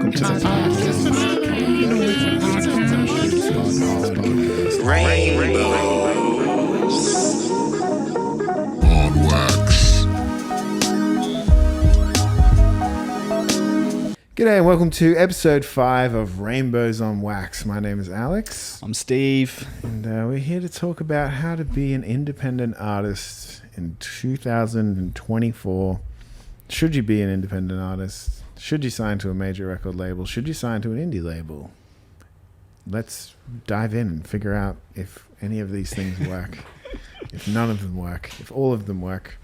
Welcome to the on wax. G'day and welcome to episode 5 of Rainbows on Wax. My name is Alex. I'm Steve. And we're here to talk about how to be an independent artist in 2024. Should you be an independent artist? Should you sign to a major record label? Should you sign to an indie label? Let's dive in and figure out if any of these things work, if none of them work, if all of them work.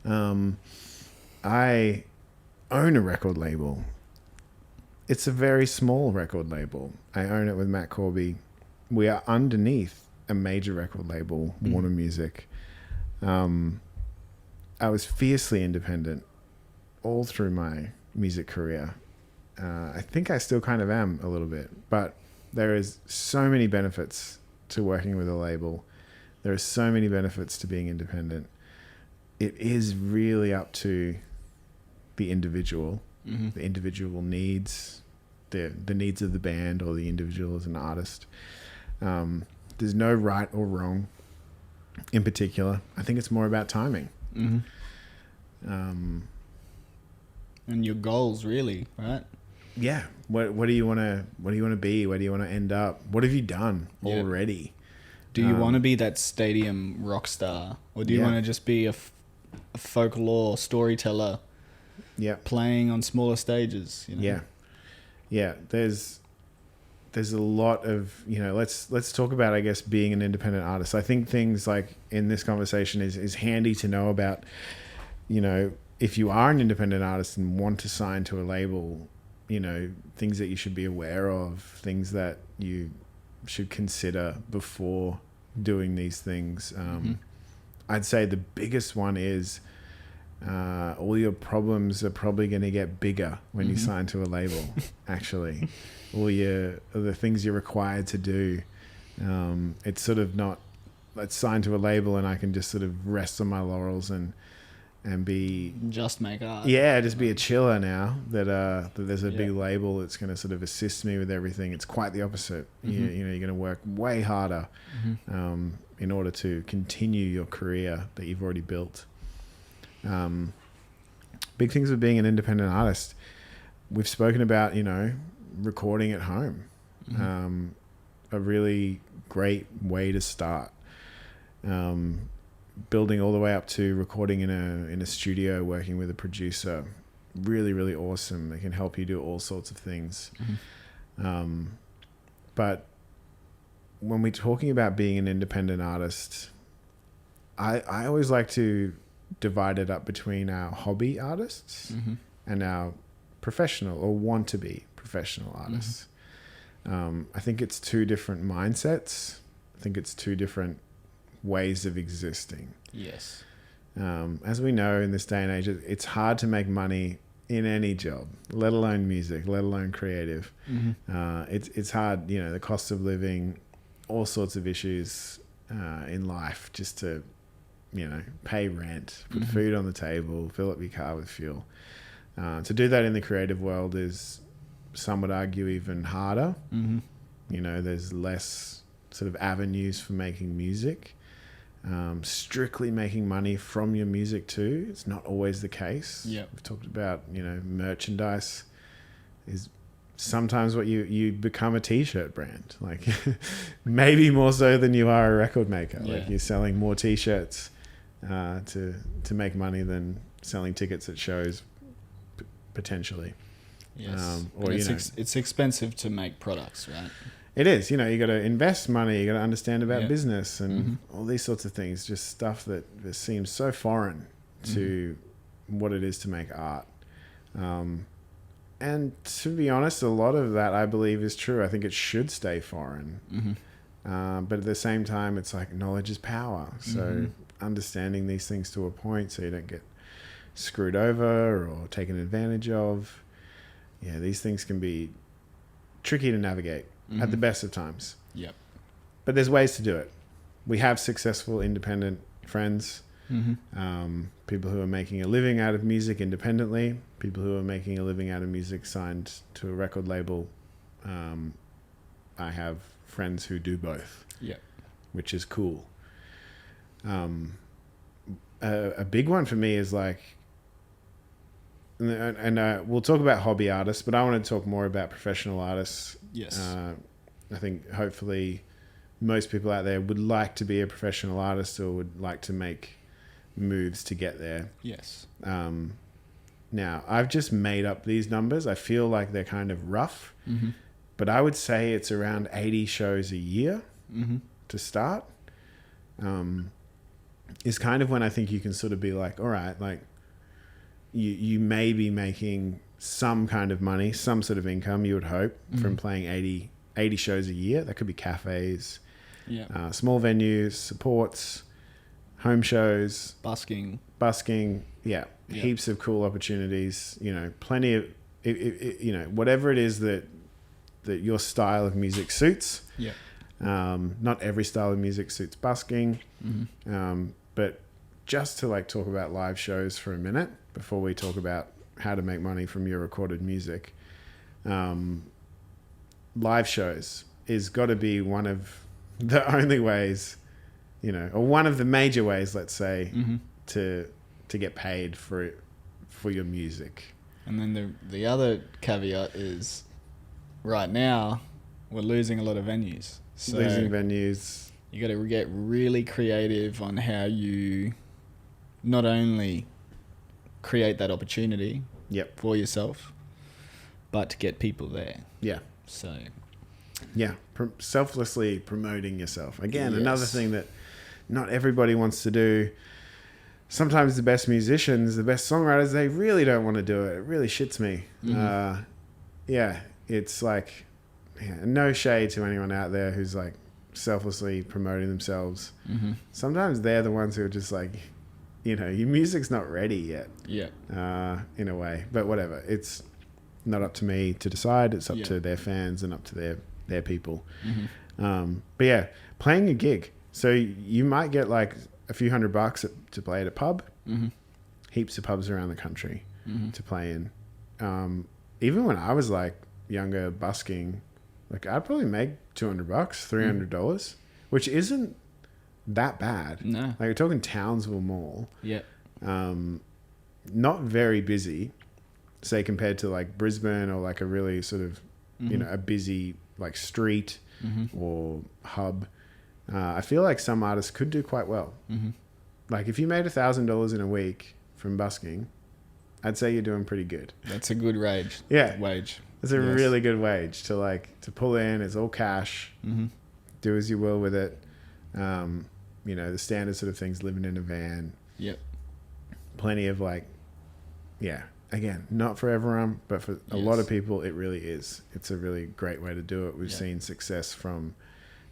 I own a record label. It's a very small record label. I own it with Matt Corby. We are underneath a major record label, Warner Music. I was fiercely independent all through my music career. I think I still kind of am a little bit, but there is so many benefits to working with a label. There are so many benefits to being independent. It is really up to the individual, the individual needs, the needs of the band or the individual as an artist. There's no right or wrong in particular. I think it's more about timing. And your goals, really, right? Yeah. What do you want to be? Where do you want to end up? What have you done already? Do you want to be that stadium rock star, or do you want to just be a folklore storyteller? Yeah. Playing on smaller stages. You know? Yeah. There's a lot of, let's talk about, I guess, being an independent artist. I think things like in this conversation is handy to know about, if you are an independent artist and want to sign to a label, things that you should be aware of, things that you should consider before doing these things. I'd say the biggest one is all your problems are probably going to get bigger when you sign to a label, actually. The things you're required to do. It's sort of not, let's sign to a label and I can just sort of rest on my laurels and be... Just make art. Yeah, just be a chiller now that there's a big label that's going to sort of assist me with everything. It's quite the opposite. You're going to work way harder in order to continue your career that you've already built. Big things with being an independent artist. We've spoken about, recording at home. A really great way to start. Building all the way up to recording in a studio, working with a producer. Really, really awesome. They can help you do all sorts of things. But when we're talking about being an independent artist, I always like to divide it up between our hobby artists and our professional or want to be professional artists. I think it's two different mindsets. I think it's two different ways of existing. Yes. As we know in this day and age, it's hard to make money in any job, let alone music, let alone creative. It's hard, the cost of living, all sorts of issues in life just to, pay rent, put food on the table, fill up your car with fuel. To do that in the creative world is, some would argue, even harder. There's less sort of avenues for making music. Strictly making money from your music too, it's not always the case. We've talked about, merchandise is sometimes what you become a t-shirt brand, like maybe more so than you are a record maker. Like you're selling more t-shirts to make money than selling tickets at shows potentially. Yes. Or it's expensive to make products, right? It is, you got to invest money, you got to understand about business and all these sorts of things, just stuff that seems so foreign to what it is to make art. And to be honest, a lot of that I believe is true. I think it should stay foreign. But at the same time, it's like knowledge is power. So understanding these things to a point so you don't get screwed over or taken advantage of. Yeah, these things can be tricky to navigate. At the best of times. Yep. But there's ways to do it. We have successful independent friends People who are making a living out of music independently, people who are making a living out of music signed to a record label. I have friends who do both, which is cool. A big one for me is like, and we'll talk about hobby artists, but I want to talk more about professional artists. Yes. I think hopefully most people out there would like to be a professional artist or would like to make moves to get there. Yes. Now, I've just made up these numbers. I feel like they're kind of rough, but I would say it's around 80 shows a year to start. Is kind of when I think you can sort of be like, all right, like you may be making some kind of money, some sort of income, you would hope, from playing 80 shows a year. That could be cafes, small venues, supports, home shows, busking, heaps of cool opportunities, plenty of, whatever it is that your style of music suits. Not every style of music suits busking, but just to like talk about live shows for a minute before we talk about how to make money from your recorded music. Live shows is got to be one of the only ways, or one of the major ways, let's say, to get paid for your music. And then the other caveat is, right now we're losing a lot of venues. So losing venues. You got to get really creative on how you not only create that opportunity for yourself, but to get people there. Yeah. So. Yeah. Selflessly promoting yourself. Again, another thing that not everybody wants to do. Sometimes the best musicians, the best songwriters, they really don't want to do it. It really shits me. It's like, no shade to anyone out there who's like selflessly promoting themselves. Sometimes they're the ones who are just like, your music's not ready yet. In a way, but whatever. It's not up to me to decide. It's up to their fans and up to their people. But yeah, playing a gig. So you might get like a few $100 to play at a pub. Heaps of pubs around the country to play in. Even when I was like younger busking, like I'd probably make $200, $300, which isn't that bad. No. Like we're talking Townsville Mall. Yeah. Not very busy, say compared to like Brisbane or like a really sort of, a busy like street or hub. I feel like some artists could do quite well. Like if you made $1,000 in a week from busking, I'd say you're doing pretty good. That's a good wage. It's a really good wage to pull in. It's all cash. Do as you will with it. The standard sort of things, living in a van. Plenty of again, not for everyone, but for a lot of people, it really is. It's a really great way to do it. We've seen success from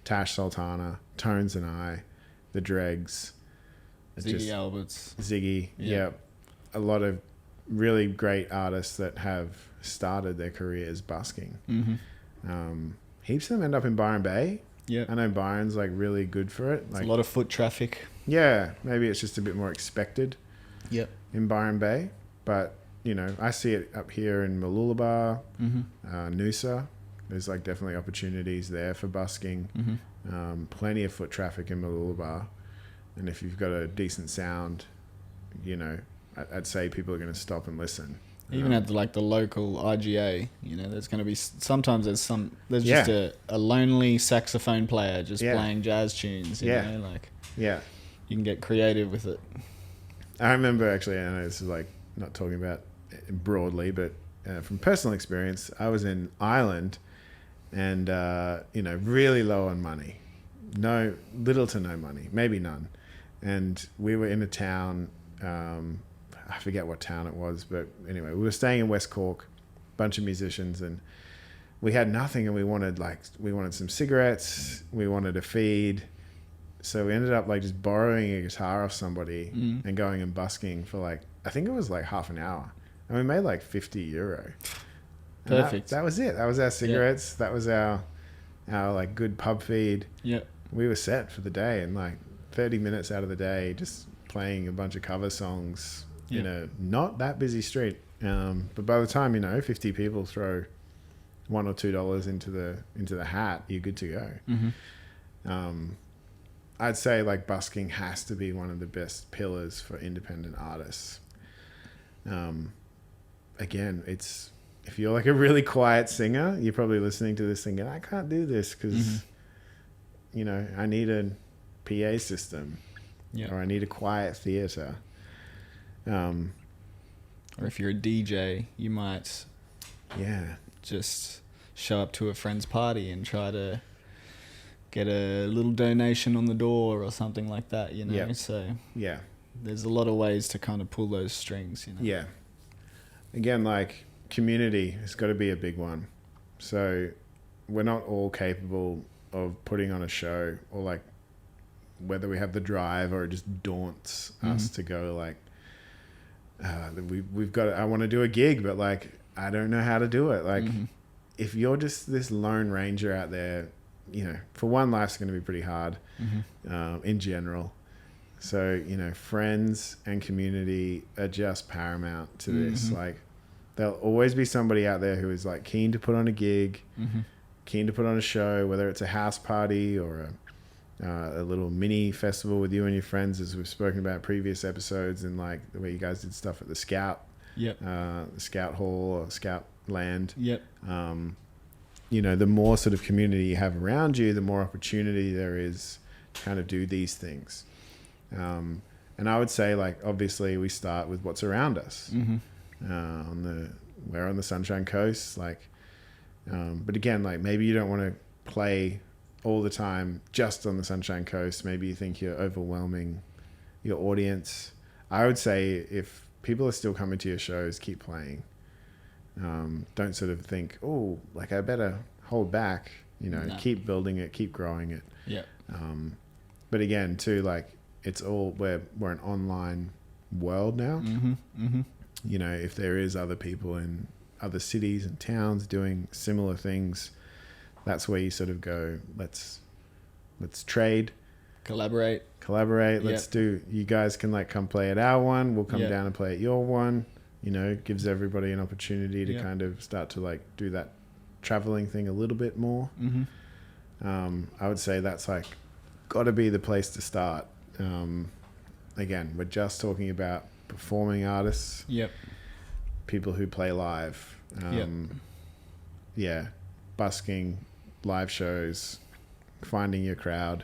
Tash Sultana, Tones and I, The Dregs, Ziggy Alberts. Ziggy. A lot of really great artists that have started their careers busking. Heaps of them end up in Byron Bay. I know Byron's like really good for it. Like a lot of foot traffic. Maybe it's just a bit more expected. In Byron Bay, but I see it up here in Mooloolaba, Noosa. There's like definitely opportunities there for busking. Plenty of foot traffic in Mooloolaba, and if you've got a decent sound, I'd say people are going to stop and listen. Even at the local IGA, there's going to be sometimes there's just a lonely saxophone player just playing jazz tunes. You know, you can get creative with it. I remember actually, I know this is like not talking about it broadly, but from personal experience, I was in Ireland, and really low on money, little to no money, maybe none, and we were in a town. I forget what town it was, but anyway, we were staying in West Cork, bunch of musicians, and we had nothing, and we wanted some cigarettes, we wanted a feed, so we ended up just borrowing a guitar off somebody and going and busking for I think it was half an hour, and we made €50. Perfect. That was it. That was our cigarettes. That was our good pub feed. We were set for the day, and 30 minutes out of the day, just playing a bunch of cover songs in a not that busy street. But by the time, 50 people throw $1 or $2 into the hat, you're good to go. Mm-hmm. I'd say like busking has to be one of the best pillars for independent artists. Again, if you're like a really quiet singer, you're probably listening to this thinking, I can't do this because, I need a PA system or I need a quiet theater. Or if you're a DJ, you might just show up to a friend's party and try to get a little donation on the door or something like that, So there's a lot of ways to kind of pull those strings, Yeah. Again, like community has got to be a big one. So we're not all capable of putting on a show, or like whether we have the drive or it just daunts us to go like, we've got, I want to do a gig, but like, I don't know how to do it. Like if you're just this lone ranger out there, for one, life's going to be pretty hard in general. So, friends and community are just paramount to this. Like there'll always be somebody out there who is like keen to put on a gig, keen to put on a show, whether it's a house party or a little mini festival with you and your friends, as we've spoken about in previous episodes, and like the way you guys did stuff at the Scout, the Scout Hall or Scout Land. The more sort of community you have around you, the more opportunity there is to kind of do these things. And I would say, like, obviously we start with what's around us. We're on the Sunshine Coast, like, but again, like maybe you don't want to play all the time just on the Sunshine Coast. Maybe you think you're overwhelming your audience. I would say if people are still coming to your shows, keep playing. Don't sort of think, oh, like I better hold back, keep building it, keep growing it. But again, too, like it's all, we're an online world now. If there is other people in other cities and towns doing similar things, that's where you sort of go, let's trade, collaborate. Let's do, you guys can like come play at our one, we'll come down and play at your one. Gives everybody an opportunity to kind of start to like do that traveling thing a little bit more. I would say that's like got to be the place to start. Again, we're just talking about performing artists, people who play live, busking, live shows, finding your crowd.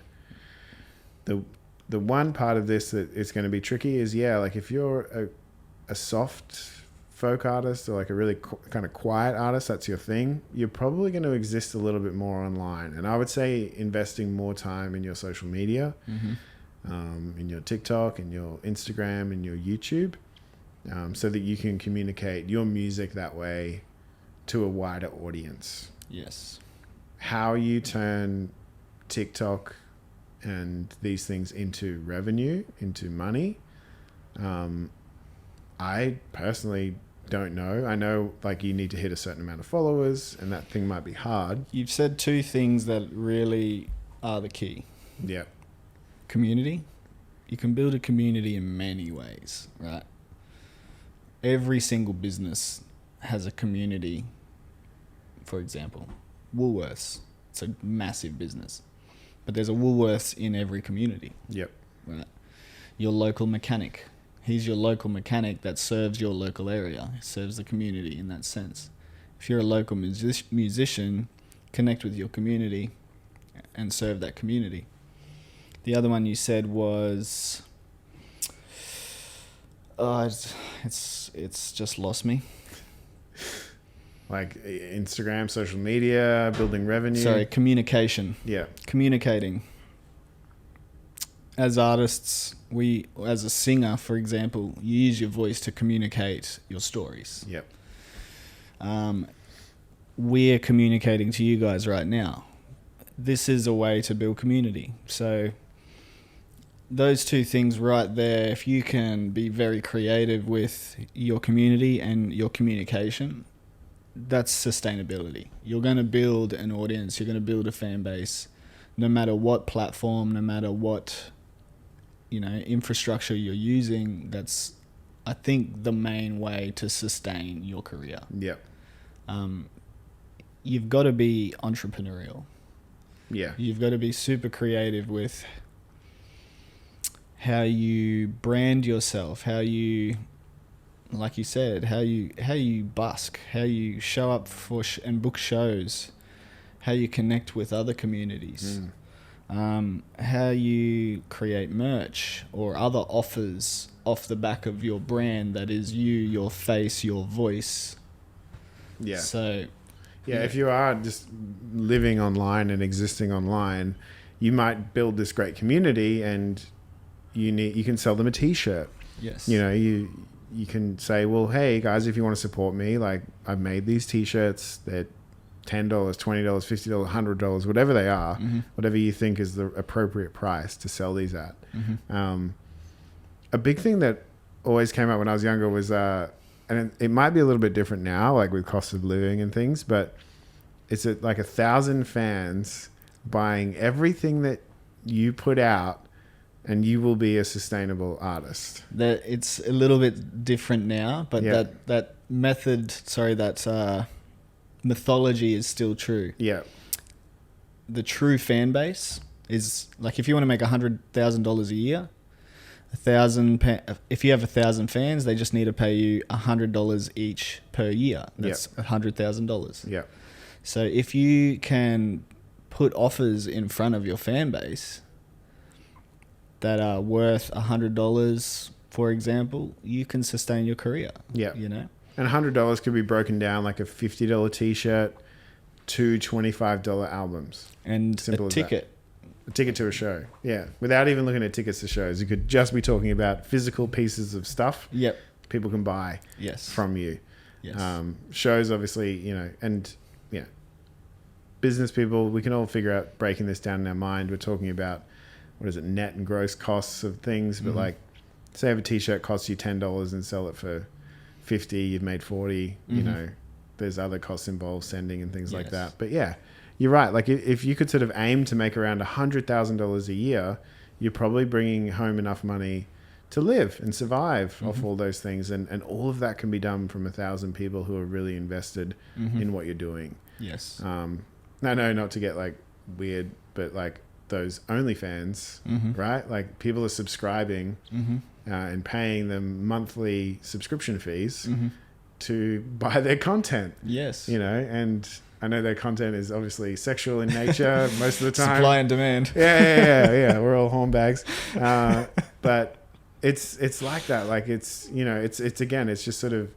The one part of this that is going to be tricky is like if you're a soft folk artist or like a really kind of quiet artist, that's your thing, you're probably going to exist a little bit more online. And I would say investing more time in your social media, in your TikTok, in your Instagram, in your YouTube, so that you can communicate your music that way to a wider audience. How you turn TikTok and these things into revenue, into money, I personally don't know. I know like you need to hit a certain amount of followers and that thing might be hard. You've said two things that really are the key. Community. You can build a community in many ways, right? Every single business has a community. For example, Woolworths. It's a massive business. But there's a Woolworths in every community. Right. Your local mechanic. He's your local mechanic that serves your local area. He serves the community in that sense. If you're a local musician, connect with your community and serve that community. The other one you said was... it's just lost me. Like Instagram, social media, building revenue. Sorry, communication. Communicating. As artists, as a singer, for example, you use your voice to communicate your stories. We're communicating to you guys right now. This is a way to build community. So those two things right there, if you can be very creative with your community and your communication, that's sustainability. You're going to build an audience. You're going to build a fan base, no matter what platform, no matter what infrastructure you're using, that's, I think, the main way to sustain your career. Yeah. You've got to be entrepreneurial. Yeah. You've got to be super creative with how you brand yourself, how you, like you said, how you busk, how you show up for and book shows, how you connect with other communities, how you create merch or other offers off the back of your brand that is you, your face, your voice. Yeah. So, yeah, if you are just living online and existing online, you might build this great community, and you can sell them a t-shirt. Yes. You can say, well, hey guys, if you want to support me, like, I've made these t-shirts. They're $10, $20, $50, $100, whatever they are, whatever you think is the appropriate price to sell these at. A big thing that always came up when I was younger was, and it might be a little bit different now, like with cost of living and things, but it's like 1,000 fans buying everything that you put out, and you will be a sustainable artist. That it's a little bit different now, but that mythology is still true. Yeah. The true fan base is, like, if you want to make $100,000 a year, if you have 1,000 fans, they just need to pay you $100 each per year. That's $100,000. Yeah. So if you can put offers in front of your fan base that are worth $100, for example, you can sustain your career. Yeah. And $100 could be broken down like a $50 t-shirt to $25 albums. And simple a ticket. A ticket to a show. Yeah. Without even looking at tickets to shows. You could just be talking about physical pieces of stuff. Yep. People can buy from you. Yes. Shows, obviously, and business people, we can all figure out breaking this down in our mind. We're talking about, what is it, net and gross costs of things. But like, say if a t-shirt costs you $10 and sell it for $50, you've made $40, there's other costs involved, sending and things like that. But yeah, you're right. Like, if you could sort of aim to make around $100,000 a year, you're probably bringing home enough money to live and survive off all those things. And all of that can be done from 1,000 people who are really invested in what you're doing. Yes. No, not to get like weird, but like those OnlyFans, right? Like, people are subscribing and paying them monthly subscription fees to buy their content. Yes. And I know their content is obviously sexual in nature most of the time. Supply and demand. Yeah. We're all hornbags. But it's like that. Like, it's again, it's just sort of,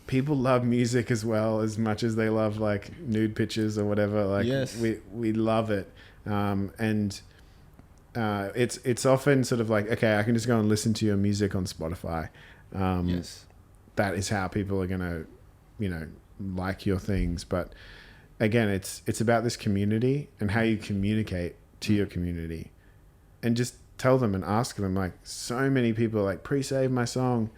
people love music as well as much as they love like nude pictures or whatever. Like, we love it. And it's often sort of like, okay, I can just go and listen to your music on Spotify. That is how people are going to, like your things. But again, it's about this community and how you communicate to your community, and just tell them and ask them, like, so many people are like, pre-save my song.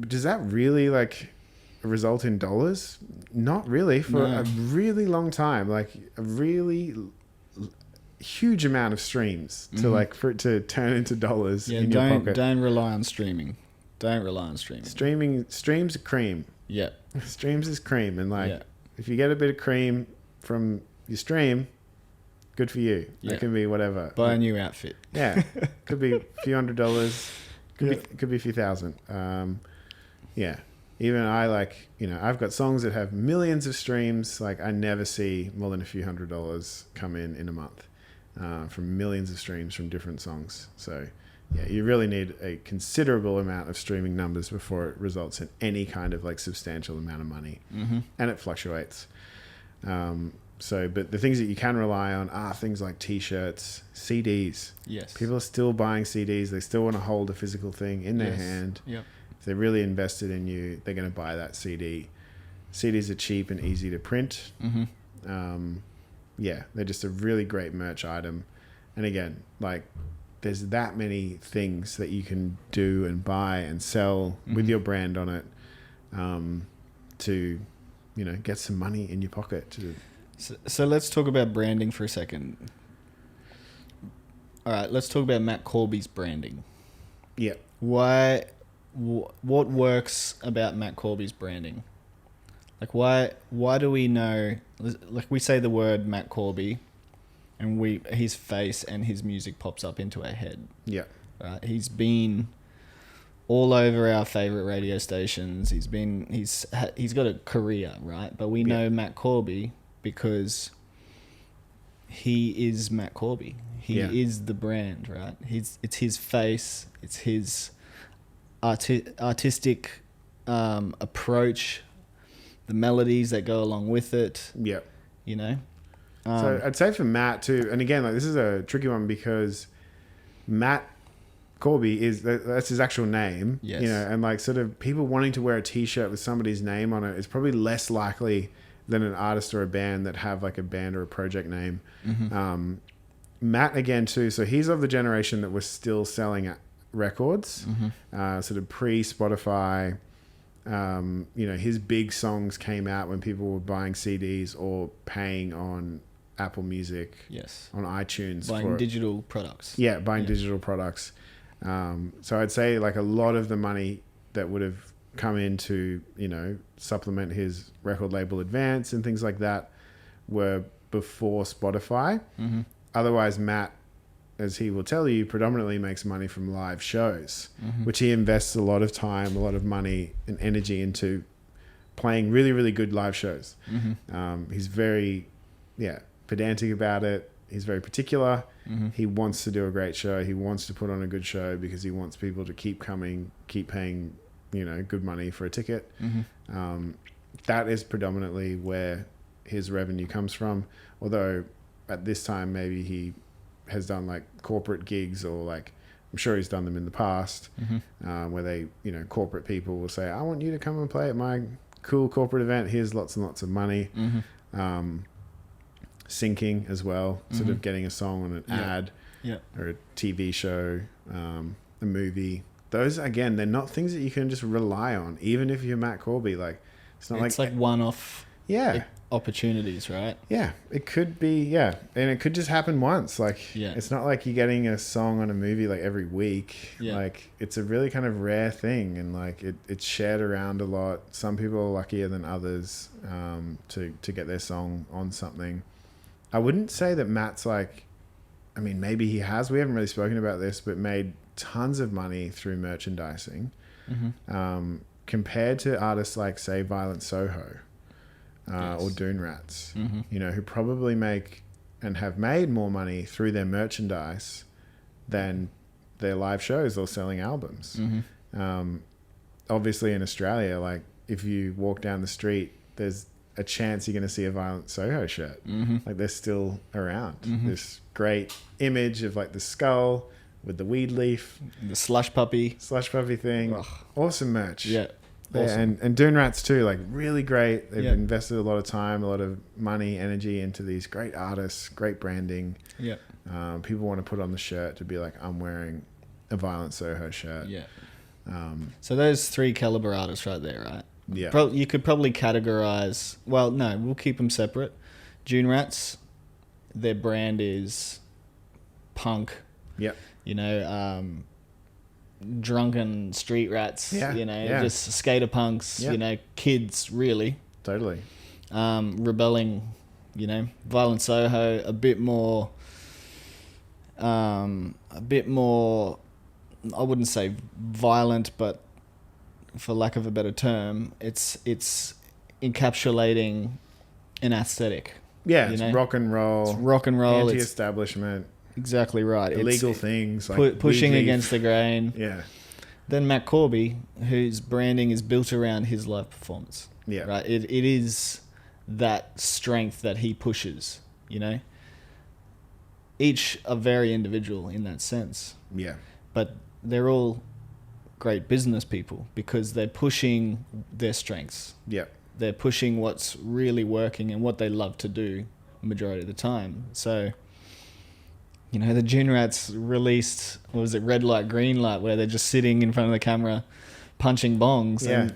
Does that really like result in dollars? Not really, for a really long time. Like, a really huge amount of streams to like, for it to turn into dollars in your pocket. Don't rely on streaming. Streams are cream. Yeah. Streams is cream. And like, if you get a bit of cream from your stream, good for you. It can be whatever. Buy a new outfit. Yeah. Could be a few $100s. Could be a few thousand. Even I, like, I've got songs that have millions of streams. Like, I never see more than a few $100s come in a month from millions of streams from different songs. So yeah, you really need a considerable amount of streaming numbers before it results in any kind of like substantial amount of money. And it fluctuates. But the things that you can rely on are things like t-shirts, CDs. Yes. People are still buying CDs. They still want to hold a physical thing in their hand. Yep. If they're really invested in you, they're going to buy that CD. CDs are cheap and easy to print. They're just a really great merch item. And again, like, there's that many things that you can do and buy and sell with your brand on it to, get some money in your pocket. So let's talk about branding for a second. All right, let's talk about Matt Corby's branding. Yeah. What works about Matt Corby's branding? Like, why do we know? Like, we say the word Matt Corby, and his face and his music pops up into our head. Yeah. Right. He's been all over our favorite radio stations. He's got a career, right? But we know Matt Corby because he is Matt Corby. He is the brand, right? It's his face. It's his artistic approach, the melodies that go along with it. Yeah. You know? So I'd say for Matt too, and again, like this is a tricky one because Matt Corby that's his actual name. Yes. You know, and like sort of people wanting to wear a t-shirt with somebody's name on it is probably less likely than an artist or a band that have like a band or a project name. Mm-hmm. Matt again too, so he's of the generation that was still selling records, sort of pre-Spotify. You know, his big songs came out when people were buying CDs or paying on Apple Music, on iTunes, buying digital products. Yeah, buying digital products. So I'd say like a lot of the money that would have come in to, you know, supplement his record label advance and things like that were before Spotify. Mm-hmm. Otherwise, Matt, as he will tell you, predominantly makes money from live shows, which he invests a lot of time, a lot of money and energy into playing really, really good live shows. He's very, pedantic about it. He's very particular. He wants to do a great show. He wants to put on a good show because he wants people to keep coming, keep paying, you know, good money for a ticket. That is predominantly where his revenue comes from. Although at this time, maybe he has done like corporate gigs or like, I'm sure he's done them in the past, where they, you know, corporate people will say, I want you to come and play at my cool corporate event. Here's lots and lots of money. Syncing as well, sort of getting a song on an ad or a TV show, a movie. Those, again, they're not things that you can just rely on, even if you're Matt Corby. Like, it's not like one-off opportunities, right? Yeah, it could be, and it could just happen once. Like, it's not like you're getting a song on a movie like every week. Like, it's a really kind of rare thing, and like it's shared around a lot. Some people are luckier than others to get their song on something. I wouldn't say that Matt's like, I mean, maybe he has. We haven't really spoken about this, but made tons of money through merchandising compared to artists like, say, Violent Soho or Dune Rats, you know, who probably make and have made more money through their merchandise than their live shows or selling albums. Obviously in Australia, like if you walk down the street, there's a chance you're going to see a Violent Soho shirt. Like they're still around. This great image of like the skull with the weed leaf, the slush puppy thing. Ugh. Awesome merch. Awesome. And Dune Rats too, like really great. They've invested a lot of time, a lot of money, energy into these great artists, great branding. People want to put on the shirt to be like, I'm wearing a Violent Soho shirt. So those three caliber artists right there, right? You could probably categorize. Well, no, we'll keep them separate. Dune Rats, their brand is punk. You know, drunken street rats. You know, just skater punks. You know, kids really. Totally. Rebelling. You know, Violent Soho, a bit more. I wouldn't say violent, but for lack of a better term, it's encapsulating an aesthetic. It's rock and roll. It's rock and roll. Anti-establishment. Exactly right. Illegal things like pushing against the grain. Then Matt Corby, whose branding is built around his live performance. Right. It is that strength that he pushes. You know. Each are very individual in that sense. But they're all great business people because they're pushing their strengths. They're pushing what's really working and what they love to do majority of the time. So, you know, the Dune Rats released, what was it, Red Light, Green Light, where they're just sitting in front of the camera punching bongs. And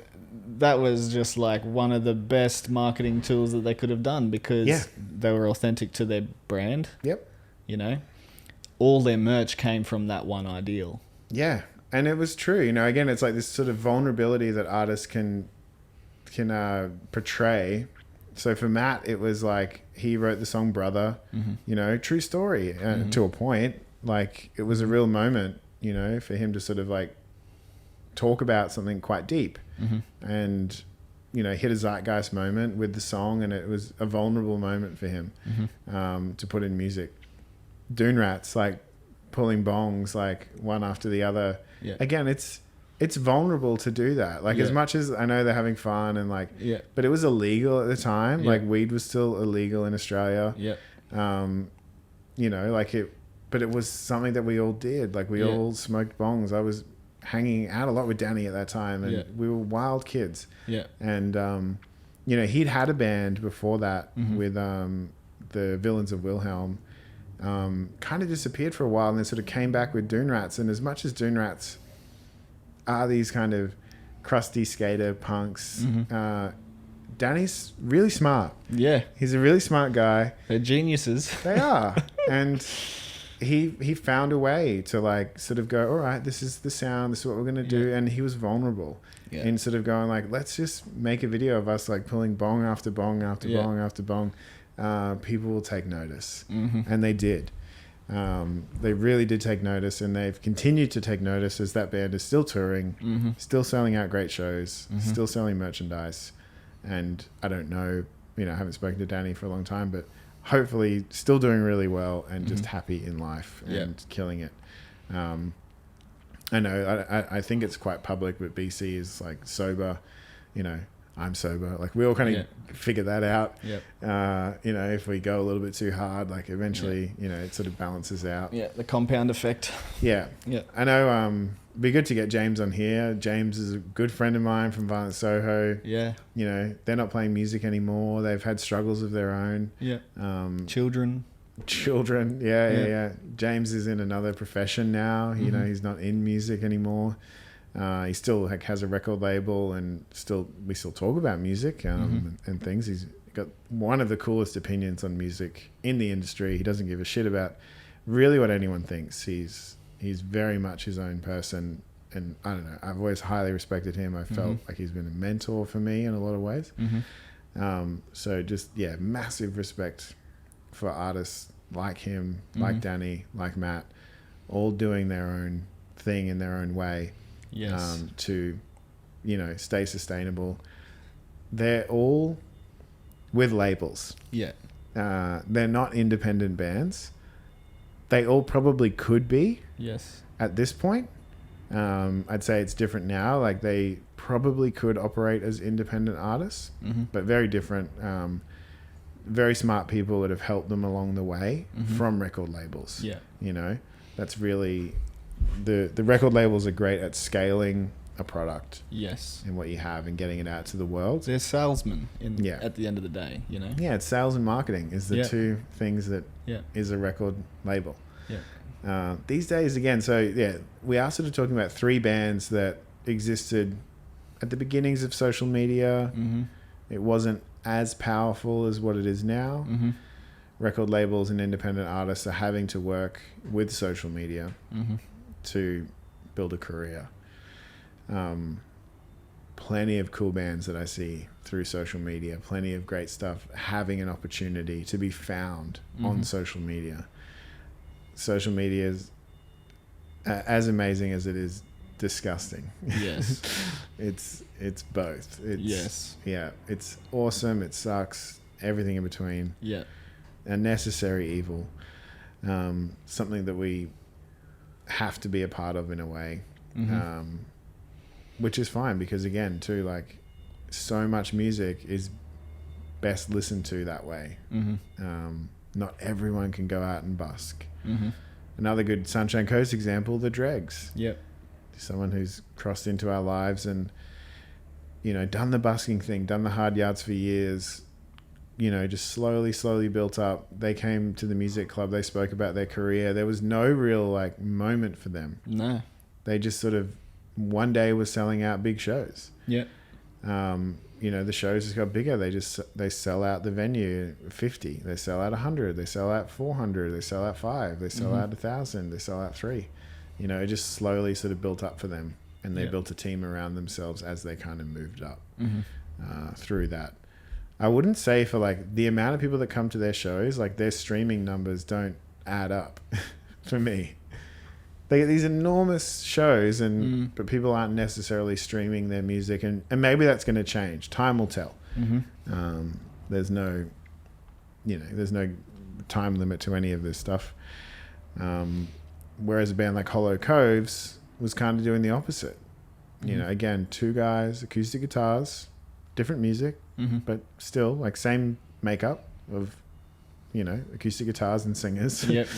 that was just like one of the best marketing tools that they could have done because they were authentic to their brand. You know? all their merch came from that one ideal. Yeah. And it was true. You know, again, it's like this sort of vulnerability that artists can portray. So for Matt, it was like he wrote the song Brother, you know, true story to a point. Like it was a real moment, you know, for him to sort of like talk about something quite deep and, you know, hit a zeitgeist moment with the song. And it was a vulnerable moment for him to put in music. Dune Rats, like pulling bongs, like one after the other. Yeah. Again, it's vulnerable to do that. Like as much as I know they're having fun and like, but it was illegal at the time. Like weed was still illegal in Australia. You know, like but it was something that we all did. Like we all smoked bongs. I was hanging out a lot with Danny at that time and we were wild kids. And, you know, he'd had a band before that with, the Villains of Wilhelm, kind of disappeared for a while and then sort of came back with Dune Rats. And as much as Dune Rats are these kind of crusty skater punks, Danny's really smart. Yeah. He's a really smart guy. They're geniuses. They are. And he found a way to like sort of go, all right, this is the sound, this is what we're going to do. And he was vulnerable in sort of going like, let's just make a video of us like pulling bong after bong after bong after bong. People will take notice. And they did. They really did take notice, and they've continued to take notice as that band is still touring, still selling out great shows, still selling merchandise. And I don't know, you know, I haven't spoken to Danny for a long time, but hopefully still doing really well and just happy in life and killing it. I know, I think it's quite public, but BC is like sober, you know, I'm sober. Like we all kind of figure that out. You know, if we go a little bit too hard, like eventually, you know, it sort of balances out. Yeah, the compound effect. Yeah. I know. It'd be good to get James on here. James is a good friend of mine from Violent Soho. Yeah. You know, they're not playing music anymore. They've had struggles of their own. Yeah. Children. Yeah. James is in another profession now. You know, he's not in music anymore. He still has a record label and we still talk about music and things. He's got one of the coolest opinions on music in the industry. He doesn't give a shit about really what anyone thinks. He's very much his own person. And I don't know, I've always highly respected him. I felt like he's been a mentor for me in a lot of ways. So just, massive respect for artists like him, like Danny, like Matt, all doing their own thing in their own way. To, you know, stay sustainable. They're all with labels. They're not independent bands. They all probably could be. At this point. I'd say it's different now. Like they probably could operate as independent artists, but very different. Very smart people that have helped them along the way from record labels. You know, that's really... The record labels are great at scaling a product. And what you have and getting it out to the world. They're salesmen at the end of the day, you know? Yeah, it's sales and marketing is the two things that is a record label. These days, again, we are sort of talking about three bands that existed at the beginnings of social media. It wasn't as powerful as what it is now. Record labels and independent artists are having to work with social media to build a career. Plenty of cool bands that I see through social media, plenty of great stuff having an opportunity to be found on social media. Social media is as amazing as it is disgusting. It's both. It's awesome, it sucks, everything in between. A necessary evil. Something that we have to be a part of in a way, which is fine because again too, like so much music is best listened to that way. Not everyone can go out and busk. Another good Sunshine Coast example, the Dregs. Someone who's crossed into our lives and, you know, done the busking thing, done the hard yards for years, you know, just slowly built up. They came to the music club. They spoke about their career. There was no real like moment for them. They just sort of one day was selling out big shows. the shows just got bigger. They sell out the venue 50. They sell out 100. They sell out 400. They sell out 5. They sell out 1,000. They sell out 3. It just slowly sort of built up for them, and they built a team around themselves as they kind of moved up through that. I wouldn't say for like the amount of people that come to their shows, like their streaming numbers don't add up for me. They get these enormous shows, but people aren't necessarily streaming their music, and maybe that's going to change. Time will tell. There's no time limit to any of this stuff. Whereas a band like Hollow Coves was kind of doing the opposite. Again, 2 guys, acoustic guitars, different music, but still like same makeup of, acoustic guitars and singers. Yep.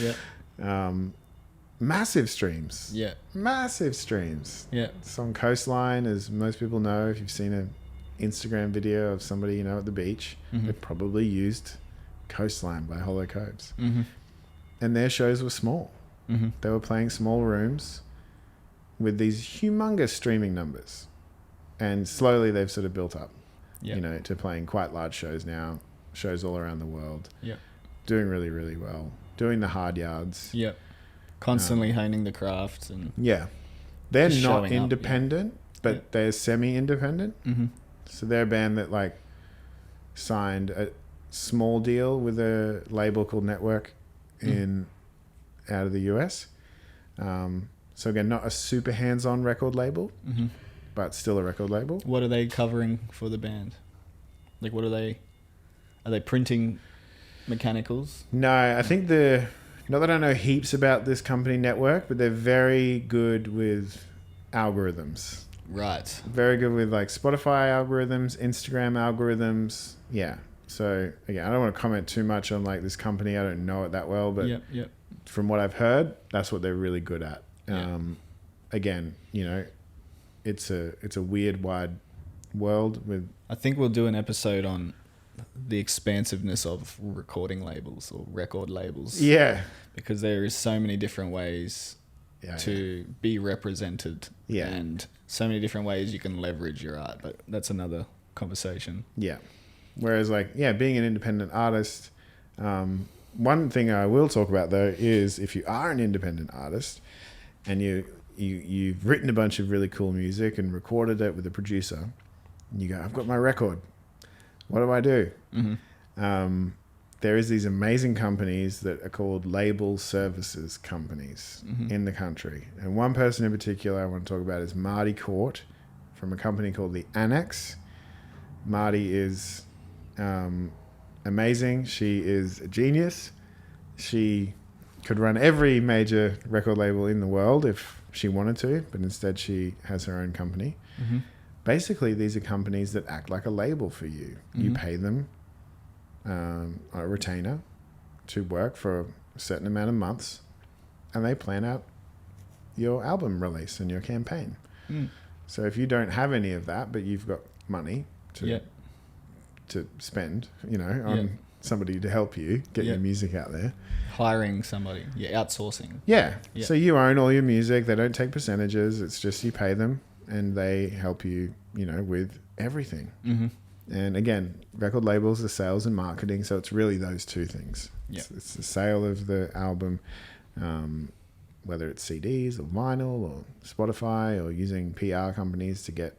Massive streams. Yeah. Massive streams. Yeah. It's on Coastline, as most people know. If you've seen an Instagram video of somebody, at the beach, they probably used Coastline by Hollow Coves. And their shows were small. They were playing small rooms with these humongous streaming numbers. And slowly they've sort of built up, to playing quite large shows now, shows all around the world. Yeah. Doing really, really well. Doing the hard yards. Yeah. Constantly honing the craft. And they're not independent, but they're semi-independent. So they're a band that like signed a small deal with a label called Network out of the US. So again, not a super hands-on record label, but still a record label. What are they covering for the band? Like, are they printing mechanicals? No, I think not that I know heaps about this company Network, but they're very good with algorithms. Right. Very good with like Spotify algorithms, Instagram algorithms. Yeah. So again, I don't want to comment too much on like this company. I don't know it that well, but from what I've heard, that's what they're really good at. Again, it's a weird, wide world with. I think we'll do an episode on the expansiveness of recording labels or record labels. Yeah. Because there is so many different ways to be represented. Yeah. And so many different ways you can leverage your art, but that's another conversation. Yeah. Whereas being an independent artist, one thing I will talk about though is if you are an independent artist and you've written a bunch of really cool music and recorded it with a producer, and you go, I've got my record. What do I do? There is these amazing companies that are called label services companies in the country. And one person in particular I want to talk about is Marty Court from a company called the Annex. Marty is amazing. She is a genius. She could run every major record label in the world if she wanted to, but instead she has her own company. Basically, these are companies that act like a label for you. You pay them a retainer to work for a certain amount of months, and they plan out your album release and your campaign. So if you don't have any of that, but you've got money to spend, on somebody to help you get your music out there. Hiring somebody, outsourcing. Yeah. So you own all your music. They don't take percentages. It's just you pay them and they help you, with everything. And again, record labels are sales and marketing. So it's really those two things. It's the sale of the album, whether it's CDs or vinyl or Spotify or using PR companies to get,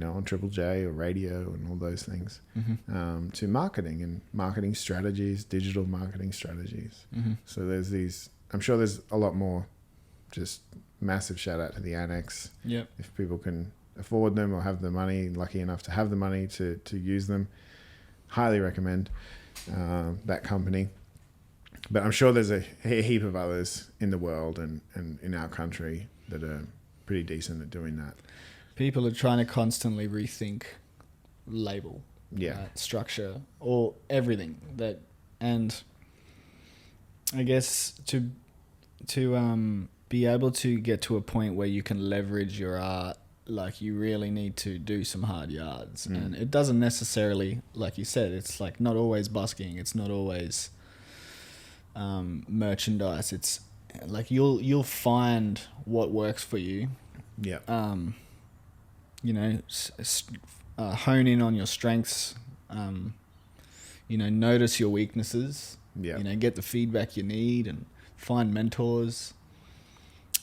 on Triple J or radio and all those things, to marketing and marketing strategies, digital marketing strategies. So there's these, I'm sure there's a lot more. Just massive shout out to the Annex. If people can afford them or have the money, lucky enough to have the money to use them, highly recommend that company. But I'm sure there's a heap of others in the world and in our country that are pretty decent at doing that. People are trying to constantly rethink label, structure, or everything that, and I guess to be able to get to a point where you can leverage your art, like you really need to do some hard yards, and it doesn't necessarily, like you said, it's like not always busking, it's not always merchandise. It's like you'll find what works for you. hone in on your strengths. Notice your weaknesses. Yeah. Get the feedback you need and find mentors.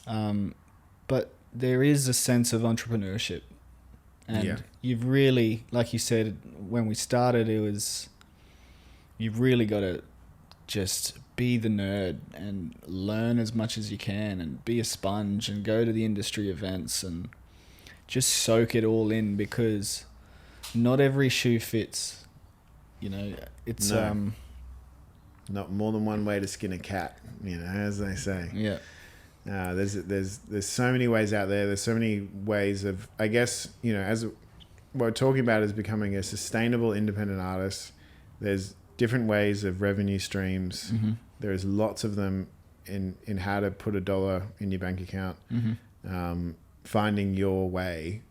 But there is a sense of entrepreneurship. And you've really, like you said, when we started, you've really got to just be the nerd and learn as much as you can and be a sponge and go to the industry events and just soak it all in, because not every shoe fits. It's not more than one way to skin a cat, as they say. Yeah. There's so many ways out there. There's so many ways of, I guess, as what we're talking about is becoming a sustainable independent artist. There's different ways of revenue streams. Mm-hmm. There's lots of them in how to put $1 in your bank account. Mm-hmm. Finding your way,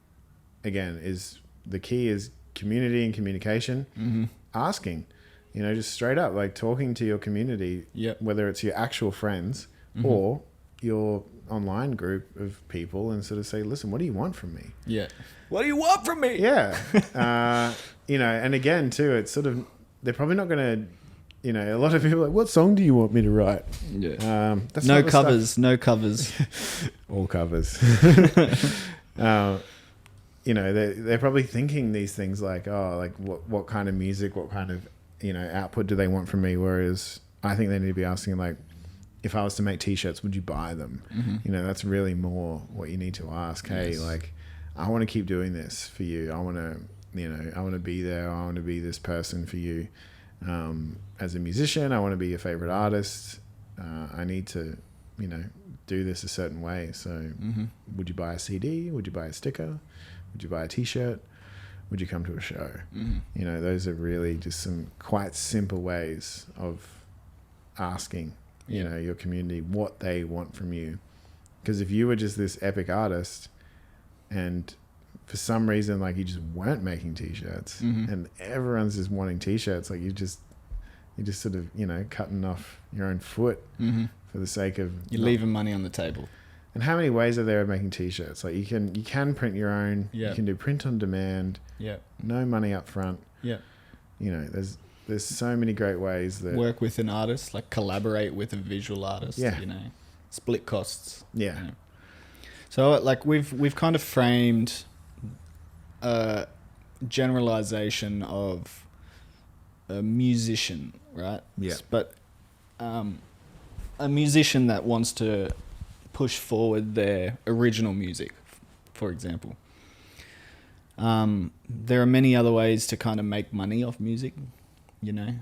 again, is the key. Is community and communication. Mm-hmm. Asking, just straight up, like talking to your community, whether it's your actual friends mm-hmm. or your online group of people, and sort of say, listen, what do you want from me? Yeah. What do you want from me? Yeah. And again, too, it's sort of, they're probably not going to, a lot of people are like, what song do you want me to write? Yeah. That's no covers. All covers. They're probably thinking these things like, oh, like what kind of music, what kind of, output do they want from me? Whereas I think they need to be asking, like, if I was to make t-shirts, would you buy them? Mm-hmm. That's really more what you need to ask. Hey, yes. like, I want to keep doing this for you. I want to, I want to be there. I want to be this person for you. As a musician, I want to be your favorite artist. I need to, do this a certain way. So mm-hmm. would you buy a CD? Would you buy a sticker? Would you buy a t-shirt? Would you come to a show? Mm-hmm. Those are really just some quite simple ways of asking, your community what they want from you. Because if you were just this epic artist and for some reason, like, you just weren't making t-shirts mm-hmm. and everyone's just wanting t-shirts, like, you're just sort of, cutting off your own foot mm-hmm. for the sake of... You're leaving money on the table. And how many ways are there of making t-shirts? Like, you can print your own. Yeah. You can do print on demand. Yeah. No money up front. Yeah. There's so many great ways that... Work with an artist, like collaborate with a visual artist. Yeah. Split costs. Yeah. So, like, we've kind of framed a generalization of a musician, right? Yeah. But a musician that wants to push forward their original music, for example. There are many other ways to kind of make money off music,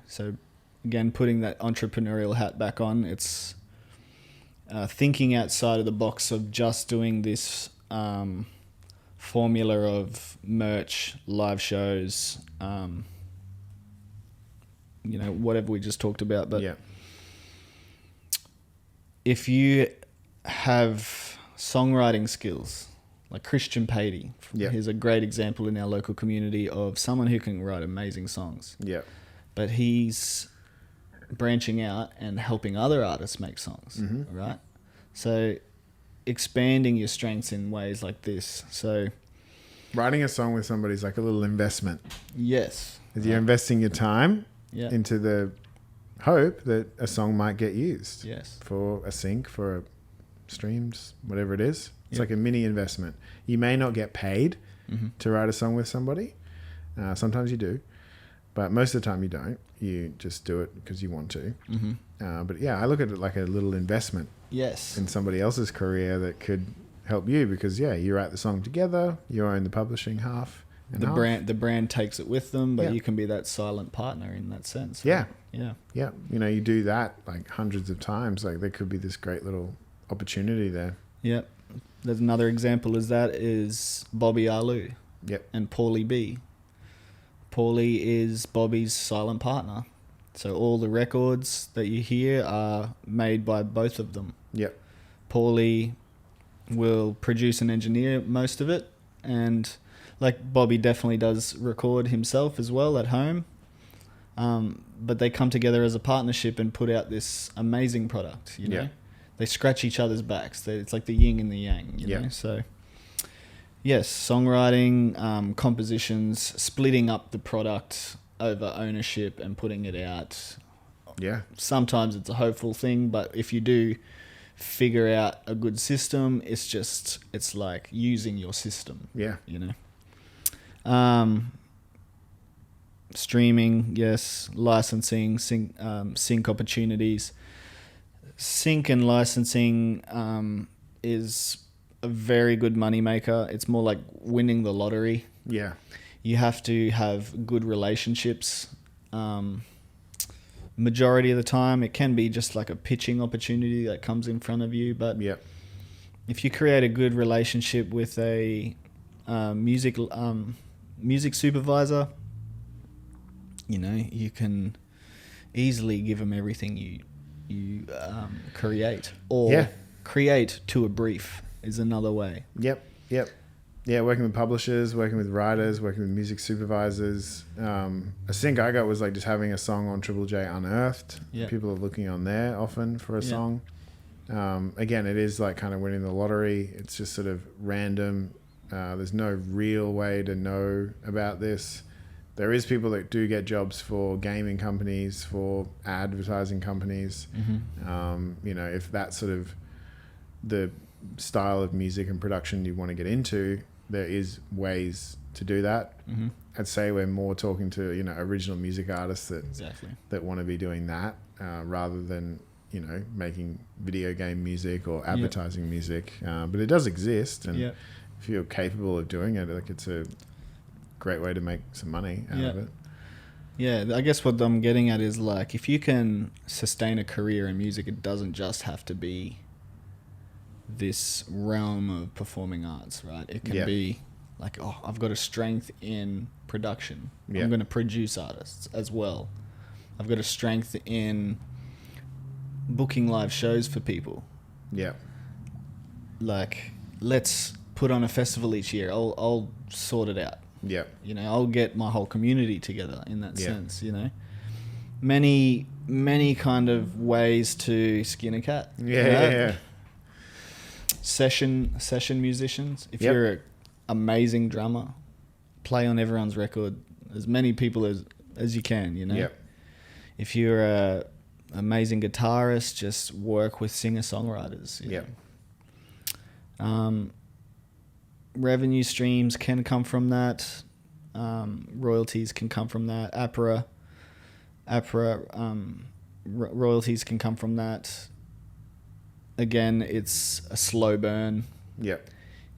So, again, putting that entrepreneurial hat back on, it's thinking outside of the box of just doing this formula of merch, live shows, whatever we just talked about. But if you have songwriting skills, like Christian Patey, he's a great example in our local community of someone who can write amazing songs. Yeah. But he's branching out and helping other artists make songs, mm-hmm. right? So expanding your strengths in ways like this. So writing a song with somebody is like a little investment. Yes. You're investing your time yeah. into the hope that a song might get used. Yes. For a sync, for a streams, whatever it is. It's Yep. like a mini investment. You may not get paid Mm-hmm. to write a song with somebody. Sometimes you do, but most of the time you don't. You just do it because you want to. Mm-hmm. But yeah, I look at it like a little investment Yes. in somebody else's career that could help you because you write the song together, you own the publishing half. And The brand takes it with them, but Yeah. you can be that silent partner in that sense. Yeah. Right? Yeah. Yeah. You do that like hundreds of times. Like there could be this great little opportunity there. Yep. There's another example is Bobby Alu. Yep. And Paulie B. Paulie is Bobby's silent partner. So all the records that you hear are made by both of them. Yep. Paulie will produce and engineer most of it, and like Bobby definitely does record himself as well at home. But they come together as a partnership and put out this amazing product, you know? Yeah. They scratch each other's backs. It's like the yin and the yang, you Yeah. know? So, Yes, songwriting, compositions, splitting up the product over ownership and putting it out. Yeah. Sometimes it's a hopeful thing, but if you do figure out a good system, it's like using your system. Yeah. You know. Streaming, yes. Licensing, sync opportunities. Sync and licensing is a very good moneymaker. It's more like winning the lottery. Yeah. You have to have good relationships. Majority of the time, it can be just like a pitching opportunity that comes in front of you. But if you create a good relationship with a music supervisor, you know, you can easily give them everything you create, or create to a brief is another way. Yep. Yeah, working with publishers, working with writers, working with music supervisors. A sync I got was like just having a song on Triple J Unearthed. Yep. People are looking on there often for a song. Again, it is like kind of winning the lottery. It's just sort of random. There's no real way to know about this. There is people that do get jobs for gaming companies, for advertising companies. You know, if that's sort of the style of music and production you want to get into, there is ways to do that. I'd say we're more talking to, you know, original music artists that want to be doing that rather than, you know, making video game music or advertising music. But it does exist, and if you're capable of doing it, like, it's a great way to make some money out of it. Yeah, I guess what I'm getting at is, like, if you can sustain a career in music, it doesn't just have to be this realm of performing arts, right? It can be like, oh, I've got a strength in production. I'm going to produce artists as well. I've got a strength in booking live shows for people. Yeah. Like, let's put on a festival each year. I'll sort it out. Yeah. You know, I'll get my whole community together in that sense, you know. Many kind of ways to skin a cat. Yeah. Session musicians. If you're an amazing drummer, play on everyone's record, as many people as you can, you know. Yep. If you're a amazing guitarist, just work with singer-songwriters. Yep. Revenue streams can come from that. Royalties can come from that. Royalties can come from that. Again, it's a slow burn. Yep.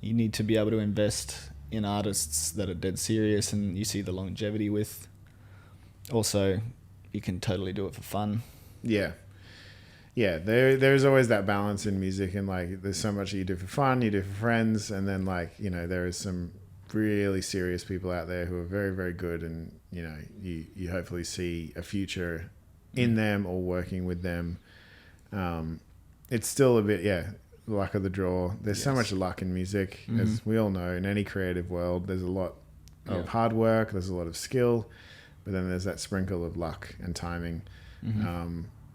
You need to be able to invest in artists that are dead serious and you see the longevity with. Also, you can totally do it for fun. Yeah. Yeah, there's always that balance in music, and like there's so much that you do for fun, you do for friends, and then like, you know, there is some really serious people out there who are very, very good, and you know, you hopefully see a future in them or working with them. It's still a bit, luck of the draw. There's so much luck in music, as we all know. In any creative world, there's a lot of hard work, there's a lot of skill, but then there's that sprinkle of luck and timing.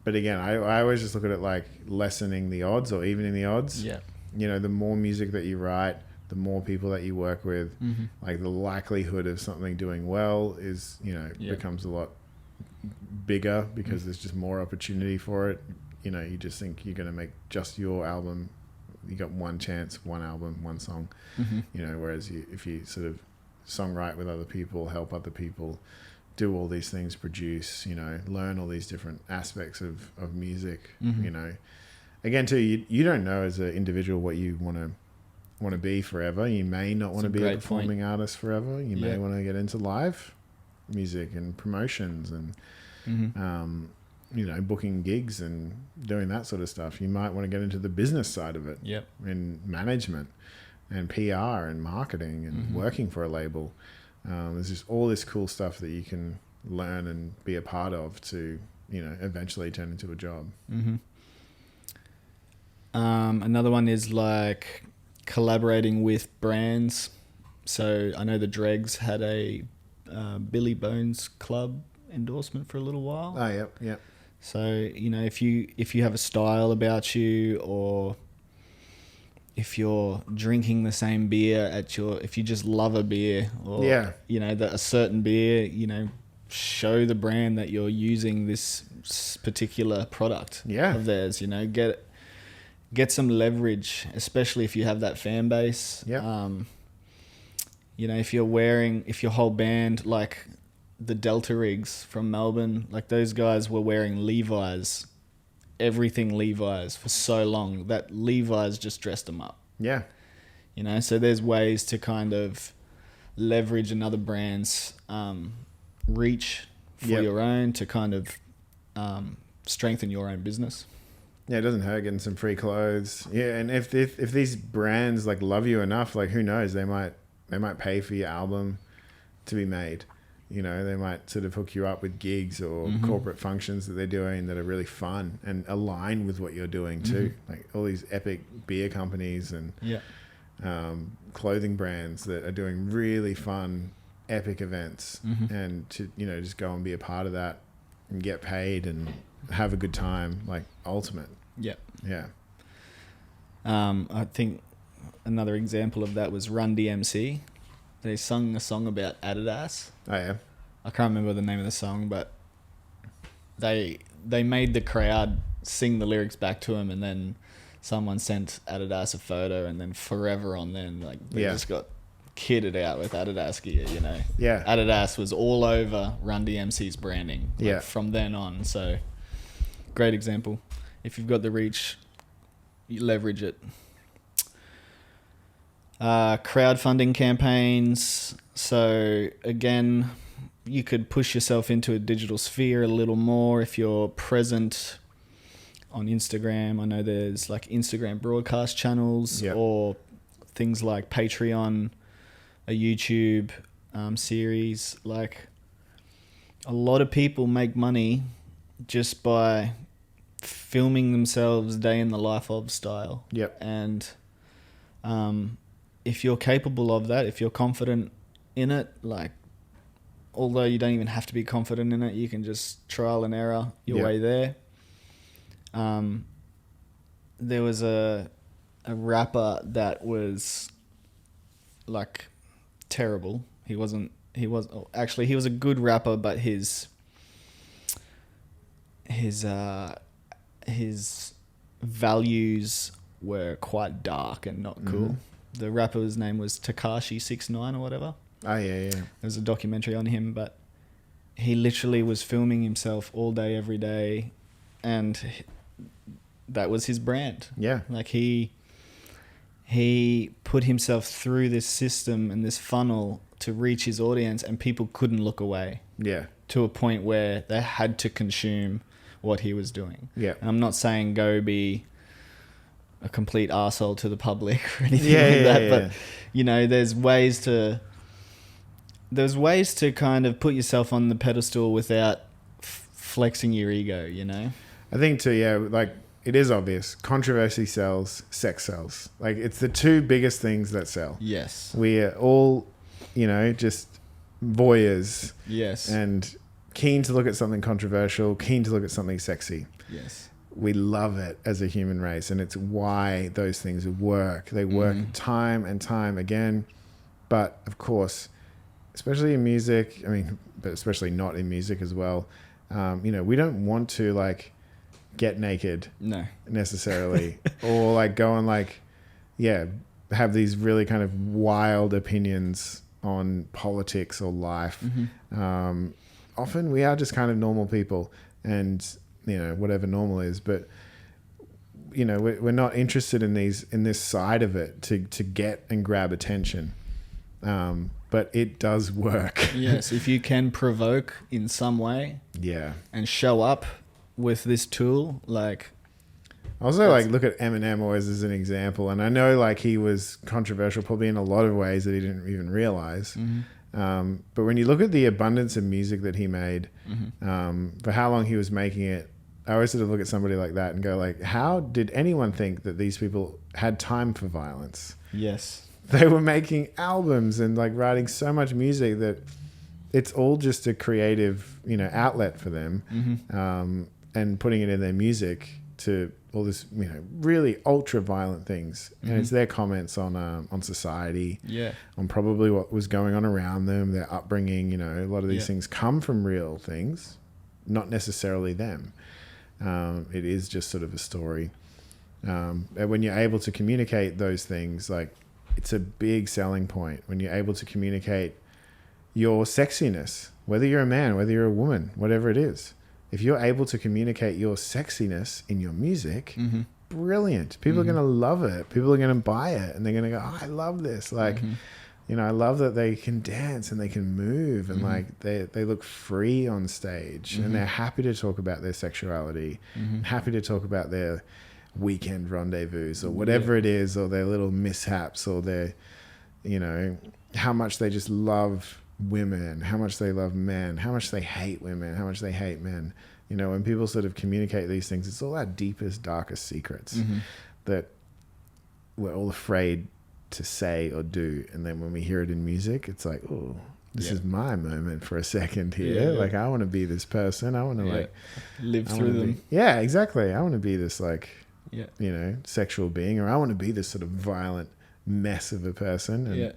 But again, I always just look at it like lessening the odds or evening the odds. Yeah. You know, the more music that you write, the more people that you work with, like the likelihood of something doing well is, you know, becomes a lot bigger because there's just more opportunity for it. You know, you just think you're going to make just your album. You got one chance, one album, one song. You know, whereas if you sort of songwrite with other people, help other people, do all these things, produce, you know, learn all these different aspects of music, you know. Again, too, you don't know as an individual what you want to be forever. You may not want to be a performing artist forever. You may want to get into live music and promotions and, you know, booking gigs and doing that sort of stuff. You might want to get into the business side of it, in management and PR and marketing and working for a label. There's just all this cool stuff that you can learn and be a part of to, you know, eventually turn into a job. Another one is like collaborating with brands. So I know the Dregs had a Billy Bones Club endorsement for a little while. Oh, yeah. So, you know, if you have a style about you, or if you're drinking the same beer if you just love a beer or, a certain beer, show the brand that you're using this particular product of theirs, get some leverage, especially if you have that fan base. If your whole band, like the Delta Rigs from Melbourne, like those guys were wearing Levi's, everything Levi's for so long that Levi's just dressed them up. Yeah. So there's ways to kind of leverage another brand's reach for your own to kind of strengthen your own business. Yeah, it doesn't hurt getting some free clothes. Yeah, and if these brands like love you enough, like who knows, they might pay for your album to be made. They might sort of hook you up with gigs or corporate functions that they're doing that are really fun and align with what you're doing too. Like all these epic beer companies and clothing brands that are doing really fun, epic events, and to just go and be a part of that and get paid and have a good time, like ultimate. Yeah. I think another example of that was Run DMC. They sung a song about Adidas. Oh yeah. I can't remember the name of the song, but they made the crowd sing the lyrics back to him, and then someone sent Adidas a photo, and then forever on then, like they just got kitted out with Adidas gear, Yeah. Adidas was all over Run DMC's branding from then on. So great example. If you've got the reach, you leverage it. Crowdfunding campaigns. So again, you could push yourself into a digital sphere a little more if you're present on Instagram. I know there's like Instagram broadcast channels or things like Patreon, a YouTube series. Like a lot of people make money just by filming themselves day in the life of style. And if you're capable of that, if you're confident in it, like although you don't even have to be confident in it, you can just trial and error your way there. There was a rapper that was like terrible. He was a good rapper, but his values were quite dark and not cool. The rapper's name was Tekashi 6ix9ine or whatever. Oh yeah. There's a documentary on him, but he literally was filming himself all day, every day, and that was his brand. Yeah. Like he put himself through this system and this funnel to reach his audience, and people couldn't look away. Yeah. To a point where they had to consume what he was doing. Yeah. And I'm not saying go be a complete arsehole to the public or anything that, but there's ways to kind of put yourself on the pedestal without flexing your ego, I think too, like it is obvious. Controversy sells, sex sells. Like it's the two biggest things that sell. Yes. We are all, just voyeurs. Yes. And keen to look at something controversial, keen to look at something sexy. Yes. We love it as a human race, and it's why those things work. They work time and time again. But of course, especially in music, but especially not in music as well, we don't want to like get naked necessarily or like go and have these really kind of wild opinions on politics or life. Often we are just kind of normal people, and whatever normal is, but we're not interested in this side of it to get and grab attention. But it does work. Yes, if you can provoke in some way, and show up with this tool, like. Also, look at Eminem always as an example, and I know like he was controversial probably in a lot of ways that he didn't even realize. But when you look at the abundance of music that he made, for how long he was making it, I always sort of look at somebody like that and go like, how did anyone think that these people had time for violence? Yes. They were making albums and like writing so much music that it's all just a creative, outlet for them, and putting it in their music to all this, really ultra violent things. And it's their comments on society, on probably what was going on around them, their upbringing. A lot of these things come from real things, not necessarily them. It is just sort of a story. And when you're able to communicate those things, like, it's a big selling point when you're able to communicate your sexiness, whether you're a man, whether you're a woman, whatever it is. If you're able to communicate your sexiness in your music, brilliant. People are going to love it. People are going to buy it, and they're going to go, oh, I love this. Like, I love that they can dance and they can move, and like they look free on stage, and they're happy to talk about their sexuality, happy to talk about their weekend rendezvous or whatever it is, or their little mishaps, or their, how much they just love women, how much they love men, how much they hate women, how much they hate men. When people sort of communicate these things, it's all our deepest, darkest secrets that we're all afraid to say or do. And then when we hear it in music, it's like, oh, this is my moment for a second here. Like, I want to be this person. I want to live through them. Exactly. I want to be this sexual being, or I want to be this sort of violent mess of a person. And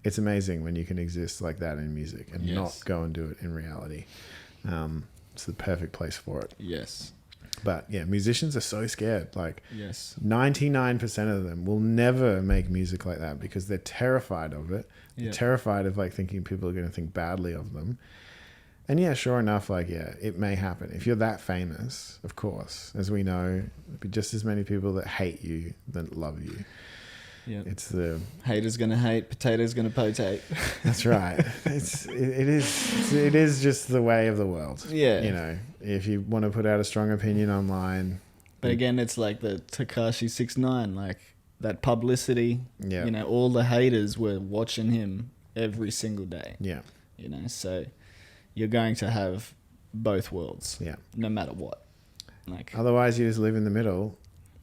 it's amazing when you can exist like that in music and not go and do it in reality. It's the perfect place for it. Yes. But musicians are so scared. Like, 99% of them will never make music like that because they're terrified of it. They're terrified of thinking people are going to think badly of them. And sure enough, it may happen. If you're that famous, of course, as we know, there'll be just as many people that hate you that love you. Yeah, it's the haters gonna hate, potatoes gonna potate. That's right. It is just the way of the world. Yeah, if you want to put out a strong opinion online, but again, it's like the Tekashi 6ix9ine, like that publicity. Yeah, all the haters were watching him every single day. Yeah, so you're going to have both worlds. Yeah, no matter what. Otherwise, you just live in the middle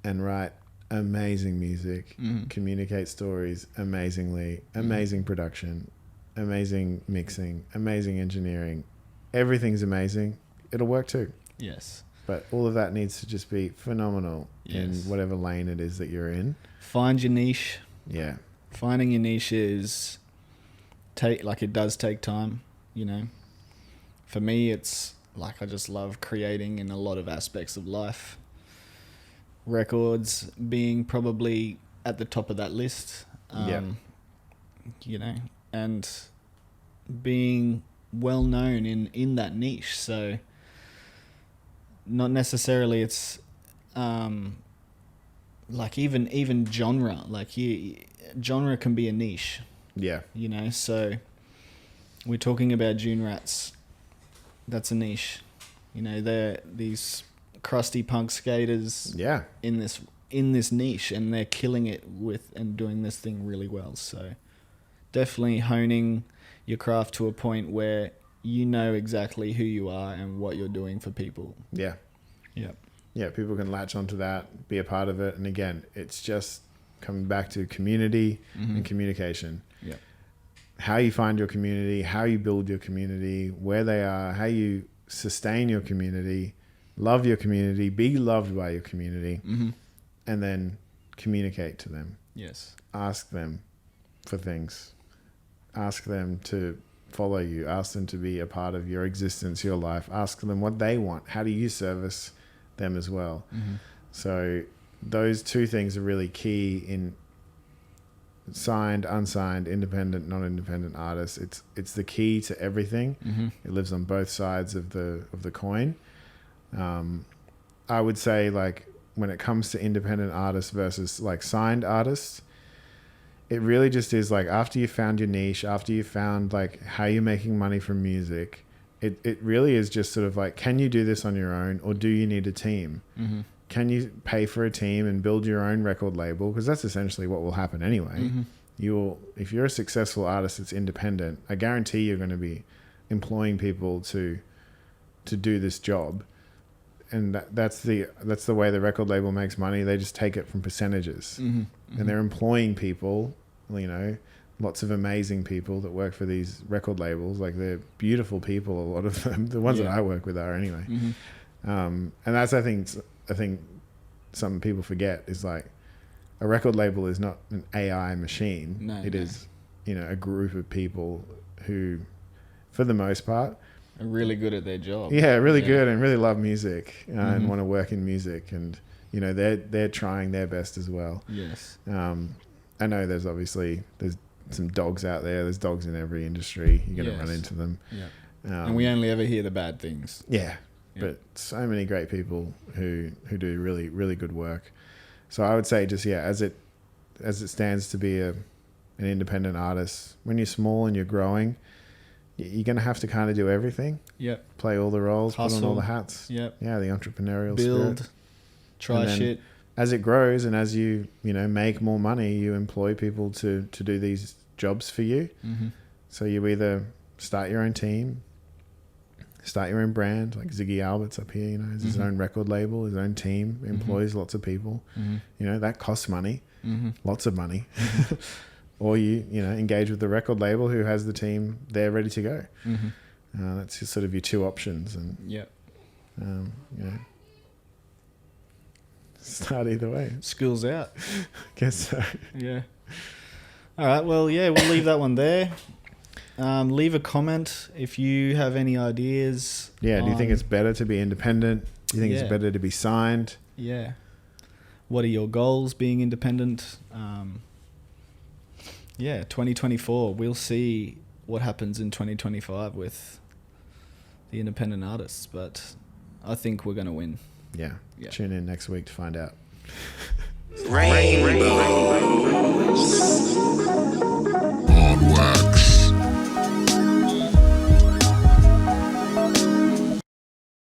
and write amazing music, communicate stories amazingly, amazing production, amazing mixing, amazing engineering. Everything's amazing. It'll work too. Yes. But all of that needs to just be phenomenal in whatever lane it is that you're in. Find your niche. Yeah. Finding your niche it does take time, For me, it's I just love creating in a lot of aspects of life. Records being probably at the top of that list, and being well known in that niche. So not necessarily it's even genre. Genre can be a niche. Yeah. So we're talking about June Rats. That's a niche. They're these crusty punk skaters in this niche, and they're killing it with and doing this thing really well. So definitely honing your craft to a point where you know exactly who you are and what you're doing for people. Yeah People can latch onto that, be a part of it. And again, it's just coming back to community and communication. How you find your community, how you build your community, where they are, how you sustain your community, love your community, be loved by your community, and then communicate to them. Yes. Ask them for things. Ask them to follow you. Ask them to be a part of your existence, your life. Ask them what they want. How do you service them as well? So those two things are really key in signed, unsigned, independent, non-independent artists. It's the key to everything. It lives on both sides of the coin. I would say when it comes to independent artists versus signed artists, it really just is after you found your niche, after you found how you're making money from music, it really is just sort of can you do this on your own, or do you need a team? Can you pay for a team and build your own record label? Because that's essentially what will happen anyway. If you're a successful artist that's independent, I guarantee you're going to be employing people to do this job. And that's the way the record label makes money. They just take it from percentages, and they're employing people, lots of amazing people that work for these record labels. They're beautiful people, a lot of them. The ones that I work with are anyway. And that's, I think, I think some people forget is like a record label is not an AI machine. No, it is, you know, a group of people who, for the most part, are really good at their job. Yeah, really good and really love music and want to work in music, and you know they're trying their best as well. Yes. I know there's some dogs out there. There's dogs in every industry. You're going to run into them. Yeah. And we only ever hear the bad things. Yeah. But so many great people who do really, really good work. So I would say just, as it stands to be an independent artist, when you're small and you're growing, you're going to have to kind of do everything. Yep. Play all the roles, Hustle. put on all the hats. Yep. Yeah, the entrepreneurial Build, spirit. try shit. As it grows and as you make more money, you employ people to do these jobs for you. Mm-hmm. So you either start your own team, start your own brand, like Ziggy Albert's up here, has his own record label, his own team, employs lots of people. That costs money, lots of money. Or you engage with the record label who has the team there ready to go. That's just sort of your two options. And start either way. School's out. Guess so. Yeah. All right. Well, we'll leave that one there. Leave a comment if you have any ideas. Yeah. Do you think it's better to be independent? Do you think it's better to be signed? Yeah. What are your goals being independent? 2024. We'll see what happens in 2025 with the independent artists, but I think we're going to win. Yeah. Tune in next week to find out. Rainbows.